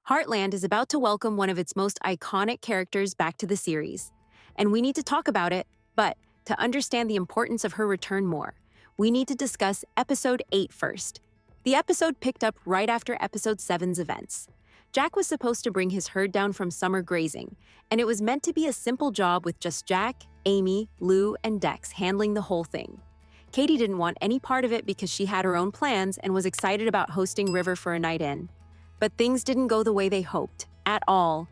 Heartland is about to welcome one of its most iconic characters back to the series. And we need to talk about it, but to understand the importance of her return more, we need to discuss Episode 8 first. The episode picked up right after Episode 7's events. Jack was supposed to bring his herd down from summer grazing, and it was meant to be a simple job with just Jack, Amy, Lou, and Dex handling the whole thing. Katie didn't want any part of it because she had her own plans and was excited about hosting River for a night in. But things didn't go the way they hoped, at all.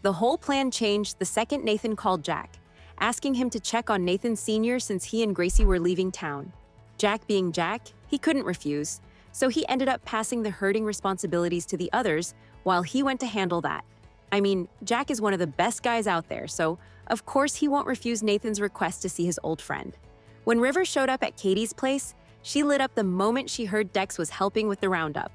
The whole plan changed the second Nathan called Jack, asking him to check on Nathan Sr. since he and Gracie were leaving town. Jack being Jack, he couldn't refuse, so he ended up passing the herding responsibilities to the others while he went to handle that. I mean, Jack is one of the best guys out there, so of course he won't refuse Nathan's request to see his old friend. When River showed up at Katie's place, she lit up the moment she heard Dex was helping with the roundup.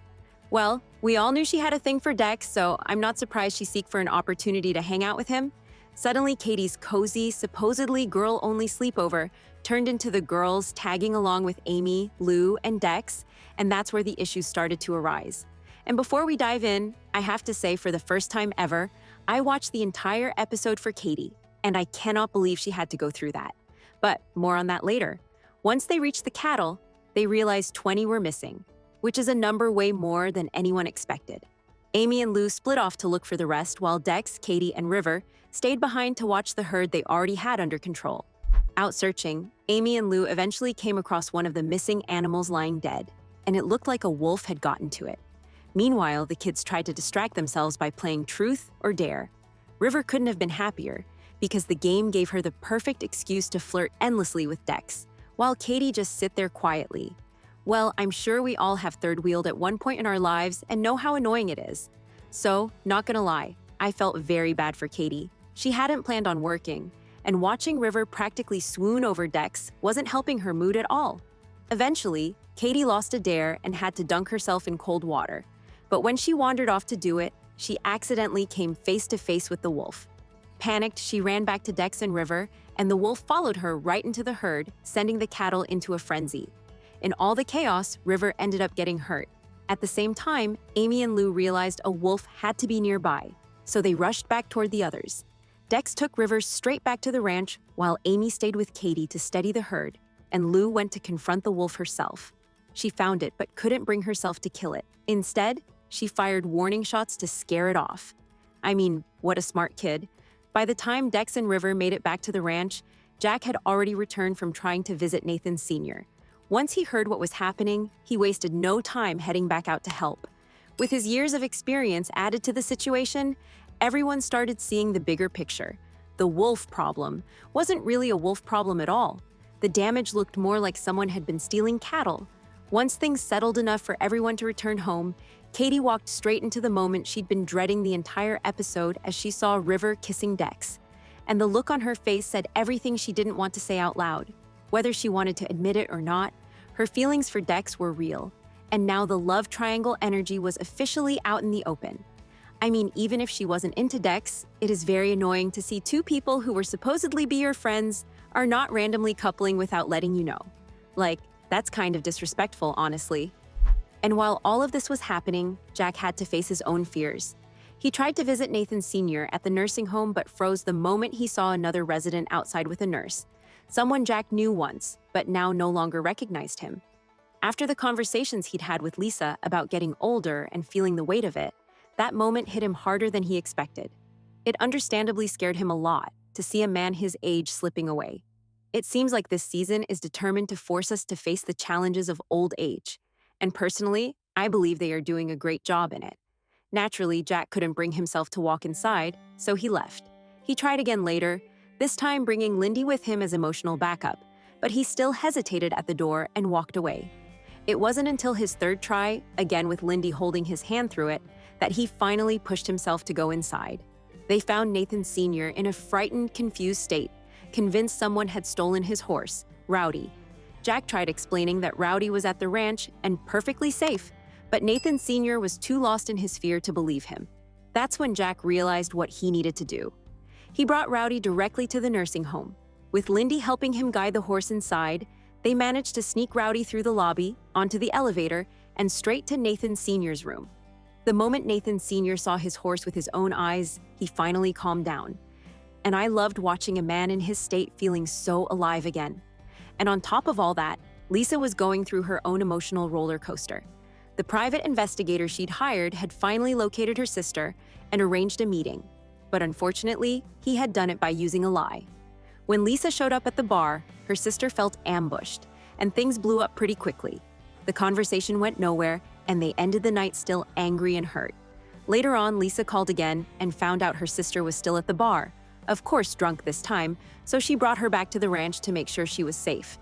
Well, we all knew she had a thing for Dex, so I'm not surprised she seeked for an opportunity to hang out with him. Suddenly, Katie's cozy, supposedly girl-only sleepover turned into the girls tagging along with Amy, Lou, and Dex, and that's where the issues started to arise. And before we dive in, I have to say for the first time ever, I watched the entire episode for Katie, and I cannot believe she had to go through that. But more on that later. Once they reached the cattle, they realized 20 were missing, which is a number way more than anyone expected. Amy and Lou split off to look for the rest while Dex, Katie, and River stayed behind to watch the herd they already had under control. Out searching, Amy and Lou eventually came across one of the missing animals lying dead, and it looked like a wolf had gotten to it. Meanwhile, the kids tried to distract themselves by playing Truth or Dare. River couldn't have been happier because the game gave her the perfect excuse to flirt endlessly with Dex, while Katie just sit there quietly. Well, I'm sure we all have third-wheeled at one point in our lives and know how annoying it is. So, not gonna lie, I felt very bad for Katie. She hadn't planned on working, and watching River practically swoon over Dex wasn't helping her mood at all. Eventually, Katie lost a dare and had to dunk herself in cold water. But when she wandered off to do it, she accidentally came face to face with the wolf. Panicked, she ran back to Dex and River, and the wolf followed her right into the herd, sending the cattle into a frenzy. In all the chaos, River ended up getting hurt. At the same time, Amy and Lou realized a wolf had to be nearby, so they rushed back toward the others. Dex took River straight back to the ranch, while Amy stayed with Katie to steady the herd, and Lou went to confront the wolf herself. She found it, but couldn't bring herself to kill it. Instead, she fired warning shots to scare it off. I mean, what a smart kid. By the time Dex and River made it back to the ranch, Jack had already returned from trying to visit Nathan Sr. Once he heard what was happening, he wasted no time heading back out to help. With his years of experience added to the situation, everyone started seeing the bigger picture. The wolf problem wasn't really a wolf problem at all. The damage looked more like someone had been stealing cattle. Once things settled enough for everyone to return home, Katie walked straight into the moment she'd been dreading the entire episode as she saw River kissing Dex. And the look on her face said everything she didn't want to say out loud. Whether she wanted to admit it or not, her feelings for Dex were real, and now the love triangle energy was officially out in the open. I mean, even if she wasn't into Dex, it is very annoying to see two people who were supposedly be your friends are not randomly coupling without letting you know. Like, that's kind of disrespectful, honestly. And while all of this was happening, Jack had to face his own fears. He tried to visit Nathan Sr. at the nursing home but froze the moment he saw another resident outside with a nurse. Someone Jack knew once, but now no longer recognized him. After the conversations he'd had with Lisa about getting older and feeling the weight of it, that moment hit him harder than he expected. It understandably scared him a lot to see a man his age slipping away. It seems like this season is determined to force us to face the challenges of old age, and personally, I believe they are doing a great job in it. Naturally, Jack couldn't bring himself to walk inside, so he left. He tried again later, this time bringing Lindy with him as emotional backup, but he still hesitated at the door and walked away. It wasn't until his third try, again with Lindy holding his hand through it, that he finally pushed himself to go inside. They found Nathan Sr. in a frightened, confused state, convinced someone had stolen his horse, Rowdy. Jack tried explaining that Rowdy was at the ranch and perfectly safe, but Nathan Sr. was too lost in his fear to believe him. That's when Jack realized what he needed to do. He brought Rowdy directly to the nursing home. With Lindy helping him guide the horse inside, they managed to sneak Rowdy through the lobby, onto the elevator, and straight to Nathan Sr.'s room. The moment Nathan Sr. saw his horse with his own eyes, he finally calmed down. And I loved watching a man in his state feeling so alive again. And on top of all that, Lisa was going through her own emotional roller coaster. The private investigator she'd hired had finally located her sister and arranged a meeting. But unfortunately, he had done it by using a lie. When Lisa showed up at the bar, her sister felt ambushed, and things blew up pretty quickly. The conversation went nowhere, and they ended the night still angry and hurt. Later on, Lisa called again and found out her sister was still at the bar, of course drunk this time, so she brought her back to the ranch to make sure she was safe.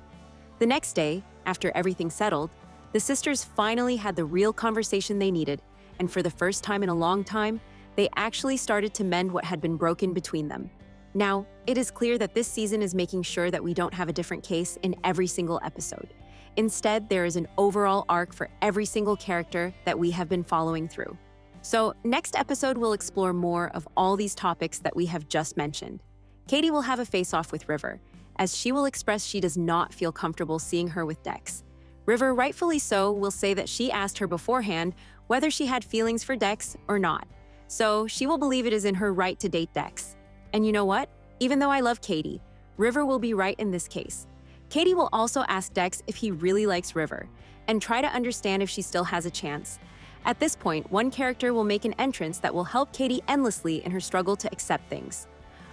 The next day, after everything settled, the sisters finally had the real conversation they needed, and for the first time in a long time, they actually started to mend what had been broken between them. Now, it is clear that this season is making sure that we don't have a different case in every single episode. Instead, there is an overall arc for every single character that we have been following through. So, next episode will explore more of all these topics that we have just mentioned. Katie will have a face-off with River, as she will express she does not feel comfortable seeing her with Dex. River, rightfully so, will say that she asked her beforehand whether she had feelings for Dex or not. So, she will believe it is in her right to date Dex. And you know what? Even though I love Katie, River will be right in this case. Katie will also ask Dex if he really likes River, and try to understand if she still has a chance. At this point, one character will make an entrance that will help Katie endlessly in her struggle to accept things.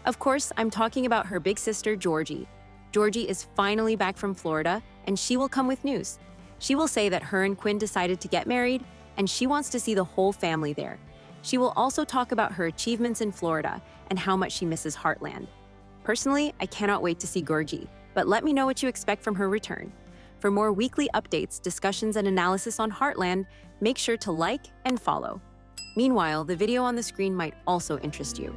Of course, I'm talking about her big sister, Georgie. Georgie is finally back from Florida, and she will come with news. She will say that her and Quinn decided to get married, and she wants to see the whole family there. She will also talk about her achievements in Florida and how much she misses Heartland. Personally, I cannot wait to see Georgie, but let me know what you expect from her return. For more weekly updates, discussions, and analysis on Heartland, make sure to like and follow. Meanwhile, the video on the screen might also interest you.